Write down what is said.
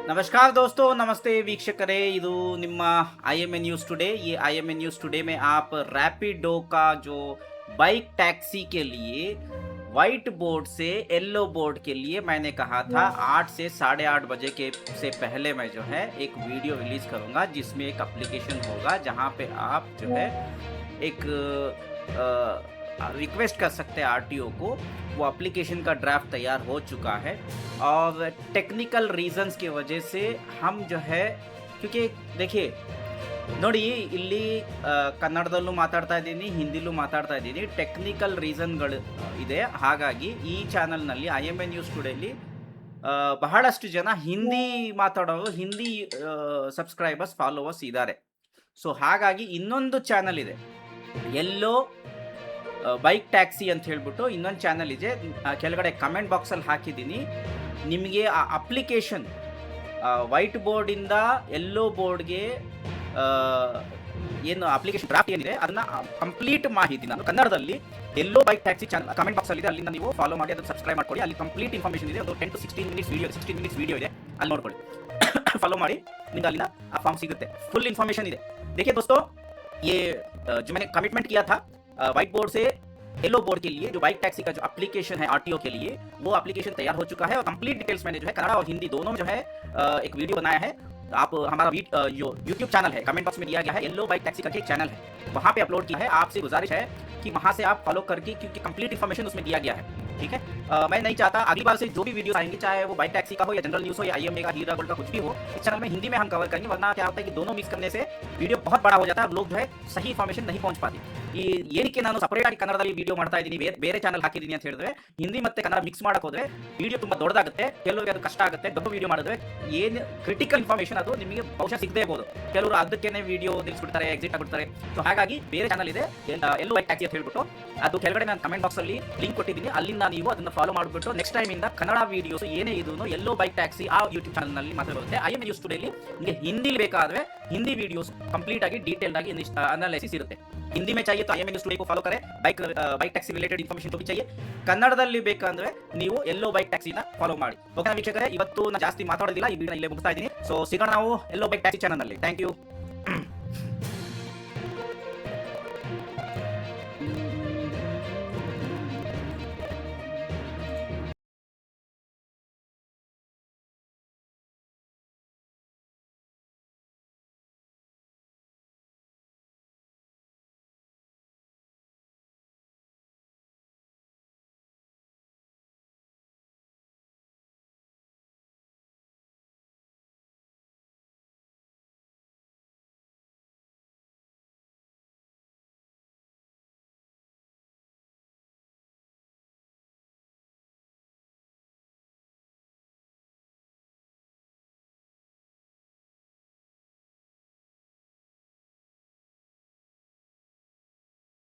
नमस्कार दोस्तों, नमस्ते वीक्षकरे। ಇದು ನಿಮ್ಮ IMA न्यूज़ टुडे। ये IMA न्यूज़ टुडे में आप रैपिडो का जो बाइक टैक्सी के लिए व्हाइट बोर्ड से येलो बोर्ड के लिए मैंने कहा था 8 से 8:30 बजे के से पहले मैं जो है एक वीडियो रिलीज करूंगा, जिसमें एक एप्लीकेशन होगा जहां पे आप जो है एक रिक्वेस्ट कर सकते हैं आरटीओ को। वो एप्लीकेशन का ड्राफ्ट तैयार हो चुका है और टेक्निकल रीजंस की वजह से हम जो है, क्योंकि देखिए ನೋಡಿ ಇಲ್ಲಿ ಕನ್ನಡದಲ್ಲೂ ಮಾತಾಡ್ತಾ ಇದ್ದೀನಿ, ಹಿಂದಿಲೂ ಮಾತಾಡ್ತಾ ಇದ್ದೀನಿ, ಟೆಕ್ನಿಕಲ್ ರೀಸನ್ಗಳು ಇದೆ. ಹಾಗಾಗಿ ಈ ಚಾನಲ್ನಲ್ಲಿ IMA ನ್ಯೂಸ್ ಟುಡೇಲಿ ಬಹಳಷ್ಟು ಜನ ಹಿಂದಿ ಮಾತಾಡೋರು, ಹಿಂದಿ ಸಬ್ಸ್ಕ್ರೈಬರ್ಸ್ ಫಾಲೋವರ್ಸ್ ಇದ್ದಾರೆ. ಸೊ ಹಾಗಾಗಿ ಇನ್ನೊಂದು ಚಾನಲ್ ಇದೆ, ಎಲ್ಲೋ ಬೈಕ್ ಟ್ಯಾಕ್ಸಿ ಅಂತ ಹೇಳ್ಬಿಟ್ಟು ಇನ್ನೊಂದು ಚಾನಲ್ ಇದೆ. ಕೆಳಗಡೆ ಕಮೆಂಟ್ ಬಾಕ್ಸಲ್ಲಿ ಹಾಕಿದ್ದೀನಿ. ನಿಮಗೆ ಆ ಅಪ್ಲಿಕೇಶನ್ ವೈಟ್ ಬೋರ್ಡಿಂದ ಎಲ್ಲೋ ಬೋರ್ಡ್ಗೆ ಏನು ಅಪ್ಲಿಕೇಶನ್ ಡ್ರಾಫ್ಟ್ ಏನಿದೆ ಅದನ್ನ ಕಂಪ್ಲೀಟ್ ಮಾಹಿತಿ ನಾನು ಕನ್ನಡದಲ್ಲಿ ಎಲ್ಲೋ bike taxi channel comment box ಅಲ್ಲಿ ಇದೆ, ಅಲ್ಲಿಂದ ನೀವು ಫಾಲೋ ಮಾಡಿ ಅದನ್ನು ಸಬ್ಸ್ಕ್ರೈಬ್ ಮಾಡ್ಕೊಳ್ಳಿ. ಅಲ್ಲಿ ಕಂಪ್ಲೀಟ್ ಇನ್ಫಾರ್ಮೇಷನ್ ಇದೆ. ಒಂದು 10 to 16 ಮಿನಿಟ್ಸ್ ವಿಡಿಯೋ ಇದೆ, ಅಲ್ಲಿ ನೋಡ್ಕೊಳ್ಳಿ. ಫಾಲೋ ಮಾಡಿ, ನಿಮ್ಗೆ ಅಲ್ಲಿಂದ ಆ ಫಾರ್ಮ್ ಸಿಗುತ್ತೆ. ಫುಲ್ ಇನ್ಫಾರ್मेशन ಇದೆ. देखिए दोस्तों, ये जो मैंने कमिटमेंट किया था व्हाइट बोर्ड से येलो बोर्ड के लिए, जो बाइक टैक्सी का जो एप्लीकेशन है आरटीओ के लिए, वो एप्लीकेशन तैयार हो चुका है और कंप्लीट डिटेल्स मैंने जो है कन्नड़ और हिंदी दोनों में जो है एक वीडियो बनाया है. आप हमारा जो यूट्यूब चैनल है, कमेंट बॉक्स में दिया गया है, येलो बाइक टैक्सी का एक चैनल है, वहाँ पे अपलोड किया है. आपसे गुजारिश है कि वहाँ से आप फॉलो करके, क्योंकि कंप्लीट इन्फॉर्मेशन उसमें दिया गया है. ठीक है, मैं नहीं चाहता अगली बार से जो भी वीडियो आएंगे, चाहे वो बाइक टैक्सी का हो या जनरल न्यूज़ हो या IMA का, हीरा गोल्ड का, कुछ भी हो, इस चैनल में हिंदी में हम कवर करेंगे. वरना क्या होता है कि दोनों मिक्स करने से वीडियो बहुत बड़ा हो जाता है, लोग जो है सही इन्फॉर्मेशन नहीं पहुंच पाती. ಏನಕ್ಕೆ ನಾನು ಸಪರೇಟ್ ಆಗಿ ಕನ್ನಡದಲ್ಲಿ ವಿಡಿಯೋ ಮಾಡ್ತಾ ಇದ್ದೀನಿ, ಬೇರೆ ಚಾನಲ್ ಹಾಕಿದ್ದೀನಿ ಅಂತ ಹೇಳಿದ್ರೆ, ಹಿಂದಿ ಮತ್ತೆ ಕನ್ನಡ ಮಿಕ್ಸ್ ಮಾಡಕ್ಕೆ ಹೋದ್ರೆ ವಿಡಿಯೋ ತುಂಬಾ ದೊಡ್ಡದಾಗುತ್ತೆ, ಕೆಲವರಿಗೆ ಅದು ಕಷ್ಟ ಆಗುತ್ತೆ. ದೊಡ್ಡ ವಿಡಿಯೋ ಮಾಡಿದ್ರೆ ಏನು ಕ್ರಿಟಿಕಲ್ ಇನ್ಫಾರ್ಮೇಷನ್ ಅದು ನಿಮಗೆ ಬಹುಶಃ ಸಿಗದೇ ಇರಬಹುದು. ಕೆಲವರು ಅದಕ್ಕೇನೆ ವಿಡಿಯೋ ನಿಲ್ಲಿಸ್ಬಿಡ್ತಾರೆ, ಎಕ್ಸಿಟ್ ಆಗ್ಬಿಡ್ತಾರೆ. ಸೊ ಹಾಗಾಗಿ ಬೇರೆ ಚಾನಲ್ ಇದೆ, ಎಲ್ಲೋ ಬೈಕ್ ಟ್ಯಾಕ್ಸಿ ಅಂತ ಹೇಳ್ಬಿಟ್ಟು, ಅದು ಕೆಳಗಡೆ ನಾನು ಕಮೆಂಟ್ ಬಾಕ್ಸ್ ಅಲ್ಲಿ ಲಿಂಕ್ ಕೊಟ್ಟಿದ್ದೀನಿ. ಅಲ್ಲಿಂದ ನೀವು ಅದನ್ನ ಫಾಲೋ ಮಾಡಿಬಿಟ್ಟು ನೆಕ್ಸ್ಟ್ ಟೈಮ್ ಇಂದ ಕನ್ನಡ ವಿಡಿಯೋಸ್ ಏನೇ ಇದನ್ನು ಎಲ್ಲೋ ಬೈಕ್ ಟ್ಯಾಕ್ಸಿ ಆ ಯೂಟ್ಯೂಬ್ ಚಾನಲ್ ನಲ್ಲಿ ಮಾತ್ರ ಬರುತ್ತೆ. IMA ನ್ಯೂಸ್ ಟುಡೇಲಿ ನಿಮಗೆ ಹಿಂದಿ ಬೇಕಾದ್ರೆ ಹಿಂದಿ ವಿಡಿಯೋಸ್ ಕಂಪ್ಲೀಟ್ ಆಗಿ ಡೀಟೇಲ್ಡ್ ಆಗಿ ಅನಾಲಿಸಿಸ್ ಇರುತ್ತೆ. हिंदी में चाहिए तो IMA न्यूज़ टुडे को फॉलो करें. बाइक टैक्सी रिलेटेड इन्फॉर्मेशन तो भी चाहिए. ಕನ್ನಡದಲ್ಲಿ ಬೇಕಂದ್ರೆ ನೀವು ಎಲ್ಲೋ ಬೈಕ್ ಟ್ಯಾಕ್ಸಿನ ಫಾಲೋ ಮಾಡಿ. ಓಕೆ ವೀಕ್ಷಕರೇ, ಇವತ್ತು ನಾನು ಜಾಸ್ತಿ ಮಾತಾಡೋದಿಲ್ಲ, ಈ ವಿಡಿಯೋನ ಇಲ್ಲೇ ಮುಗಿಸ್ತಾ ಇದ್ದೀನಿ. ಸೊ ಸಿಗೋಣ ನಾವು ಎಲ್ಲೋ ಬೈಕ್ ಟ್ಯಾಕ್ಸಿ ಚಾನಲ್ ನಲ್ಲಿ. Thank you.